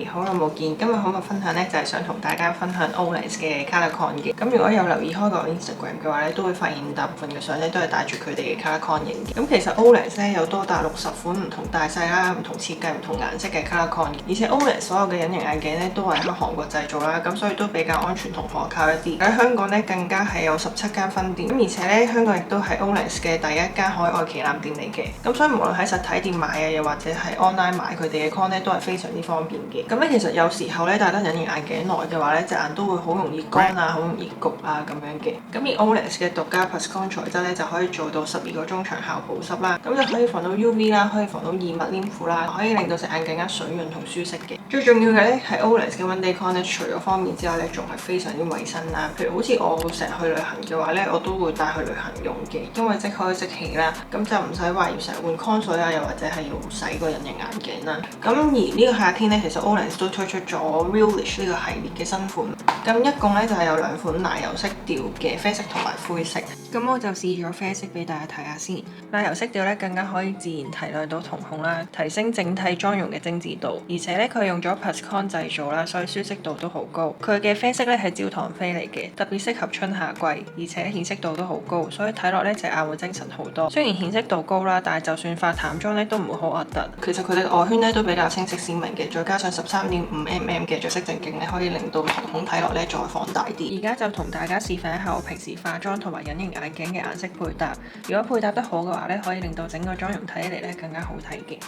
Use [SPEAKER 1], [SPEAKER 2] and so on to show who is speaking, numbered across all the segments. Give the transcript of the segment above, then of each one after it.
[SPEAKER 1] 好耐冇見，今日可唔可以分享呢？就係想同大家分享 Olay 嘅 ColorCon 嘅。咁如果有留意開個 Instagram 嘅話咧，都會發現大部分嘅相咧都係帶住佢哋嘅 ColorCon 影嘅。咁其實 Olay 咧有多達60款唔同大細啦、唔同設計、唔同顏色嘅 ColorCon，而且 Olay 所有嘅隱形眼鏡咧都係喺韓國製造啦，咁所以都比較安全同可靠一啲。喺香港咧更加係有17間分店，咁而且咧香港亦都係 Olay 嘅第一間海外旗艦店嚟嘅。咁所以無論喺實體店買啊，又或者係 online 買佢哋嘅 con 咧，都係非常之方便嘅。咁咧其實有時候咧戴得隱形眼鏡耐嘅話咧，隻眼都會好容易乾啊，好容易焗啊咁樣嘅。咁而 Olay 嘅獨家 Pluscon 材質咧就可以做到12個鐘長效保濕啦，咁就可以防到 UV 啦，可以防到異物黏附啦，可以令到隻眼更加水潤同舒適嘅。最重要嘅咧係 Olay 嘅 One Day Con 咧，除咗方便之外咧，仲係非常之衞生啦。譬如好似我成日去旅行嘅話咧，我都會帶去旅行用嘅，因為即開即起啦，咁就唔使話要成日換 con 水啊，又或者係要洗個隱形眼鏡啦。咁而呢個夏天咧，其實 Olay 都推出咗 Realish 呢個系列嘅新款，咁一共咧就係有2款奶油色調嘅啡色同埋灰色。咁我就試咗啡色俾大家睇下先。奶油色調咧更加可以自然提亮到瞳孔啦，提升整體妝容嘅精緻度，而且咧佢用咗 Pluscon 製造啦，所以舒適度都好高。佢嘅啡色咧係焦糖啡嚟嘅，特別適合春夏季，而且顯色度都好高，所以睇落咧隻眼會精神好多。雖然顯色度高啦，但係就算化淡妝咧都唔會好核突。其實佢哋嘅外圈咧都比較清晰鮮明嘅，再加上13.5mm 嘅着色淨鏡咧，可以令到瞳孔睇落咧再放大啲。而家就同大家示範一下我平時化妝同埋隱形眼鏡嘅顏色配搭。如果配搭得好嘅話咧，可以令到整個妝容睇起嚟咧更加好睇嘅。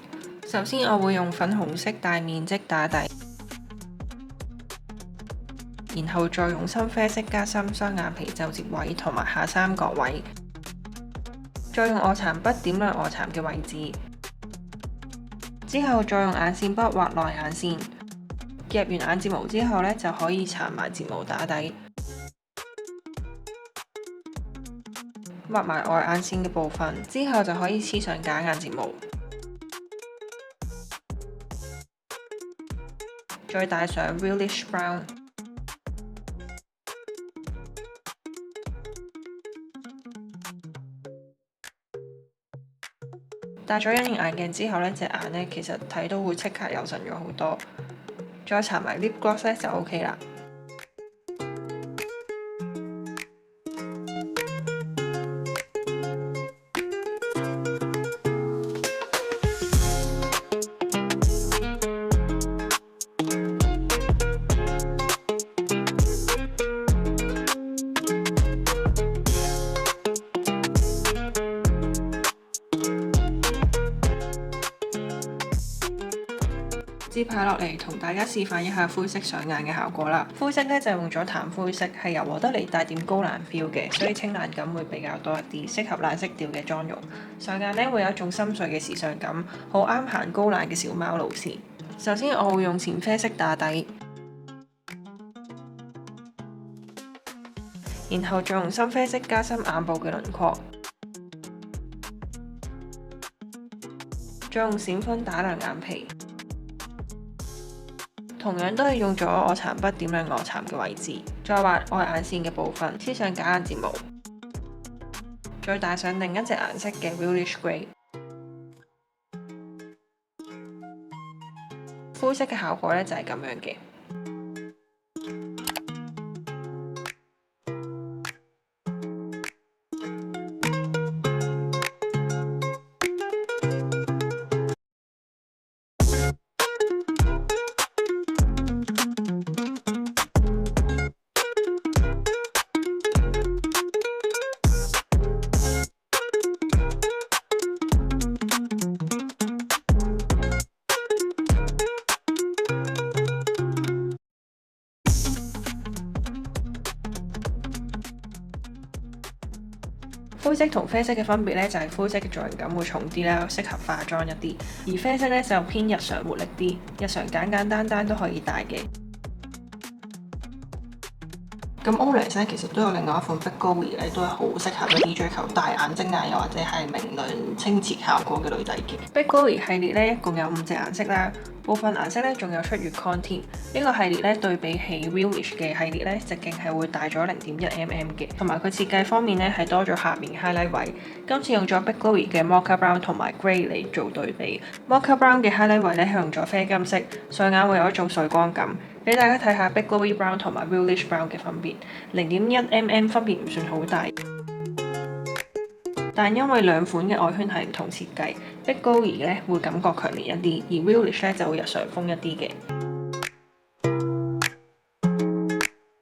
[SPEAKER 1] 首先我會用粉紅色大面積打底，然後再用深啡色加深雙眼皮皺褶位同埋下三角位，再用臥蠶筆點亮臥蠶嘅位置，之後再用眼線筆畫內眼線，夾完眼睫毛之後咧就可以搽埋睫毛打底，畫埋外眼線嘅部分，之後就可以黐上假眼睫毛，再戴上 Realish Brown。戴咗隱形眼鏡之後呢隻眼呢其實睇到會即刻有神咗好多。再搽埋 lip gloss 咧就 OK 啦。接下落嚟同大家示範一下灰色上眼嘅效果啦。灰色咧就用咗淡灰色，係柔和得嚟帶點高冷 feel 嘅，所以清冷感會比較多一啲，適合冷色調嘅妝容。上眼咧會有一種深邃嘅時尚感，好啱行高冷嘅小貓路線。首先我會用淺啡色打底，然後再用深啡色加深眼部嘅輪廓，再用閃粉打亮眼皮。同樣都係用咗臥蠶筆點亮臥蠶嘅位置，再畫外眼線嘅部分，黐上假眼睫毛，再戴上另一隻顏色嘅 Realish Grey。灰色嘅效果咧就係咁樣嘅。灰色同啡色嘅分別咧，就係灰色嘅造型感會重啲啦，適合化妝一啲；而啡色咧就偏日常活力啲，日常簡簡單單都可以戴嘅。咁 Olay 咧其實都有另外一款 Big Gory 咧，都係好適合一啲追求大眼睛啊，又或者係明亮清澈效果嘅女仔嘅。Big Gory 系列咧一共有5隻顏色啦。部分顏色咧仲有出月 con 添。呢個系列咧對比起 Realish 嘅系列咧，直徑係會大咗0.1mm 嘅，同埋佢設計方面咧係多咗下面 highlight 位。今次用咗 Big Glowy 嘅 Mocha Brown 同埋 Grey 嚟做對比。Mocha Brown 嘅 highlight 位咧係用咗啡金色，上眼會有一種水光感。俾大家睇下 Big Glowy Brown 同埋 Realish Brown 嘅分別，0.1mm 分別唔算好大。但因為兩款嘅外圈係唔同設計 ，Big Glowy 咧會感覺強烈一啲，而 Realish 咧就會日常風一啲嘅。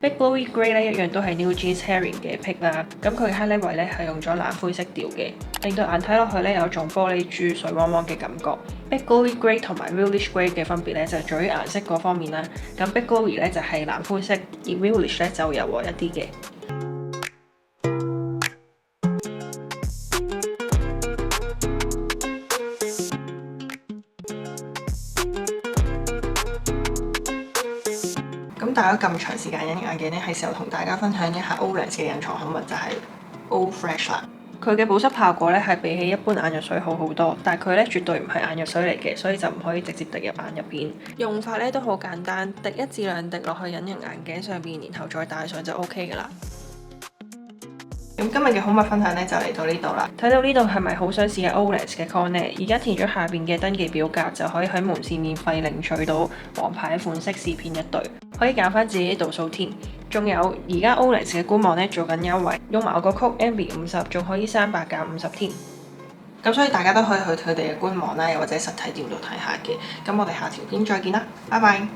[SPEAKER 1] Big Glowy Grey 咧一樣都係 New Jeans Herring 嘅 pick 啦，咁佢嘅 highlight 位咧係用咗藍灰色調嘅，令到眼睇落去咧有種玻璃珠水汪汪嘅感覺。Big Glowy Grey 同埋 Realish Grey 嘅分別咧就係在於顏色嗰方面啦，咁 Big Glowy 咧就係藍灰色，而 Realish 咧就柔和一啲嘅。咁大家咁長時間隱形眼鏡咧，係時候同大家分享一下 Olens 嘅隱藏口物就係 O Fresh 啦。佢嘅保濕效果咧係比起一般眼藥水好好多，但係佢咧絕對唔係眼藥水嚟嘅，所以就唔可以直接滴入眼入邊。用法咧都好簡單，滴1至2滴落去隱形眼鏡上邊，然後再戴上就 OK 㗎啦。咁今日嘅好物分享咧就嚟到呢度啦。睇到呢度係咪好想試下 Olens 嘅 con 呢？而家填咗下邊嘅登記表格，就可以喺門市免費領取到黃牌款式試片一對，可以揀翻自己度數添。仲有而家 Olens 嘅官網咧做緊優惠，用埋我個 code MB50 仲可以38減50添。咁所以大家都可以去佢哋嘅官網啦，又或者實體店度睇下嘅。咁我哋下條片再見啦，拜拜。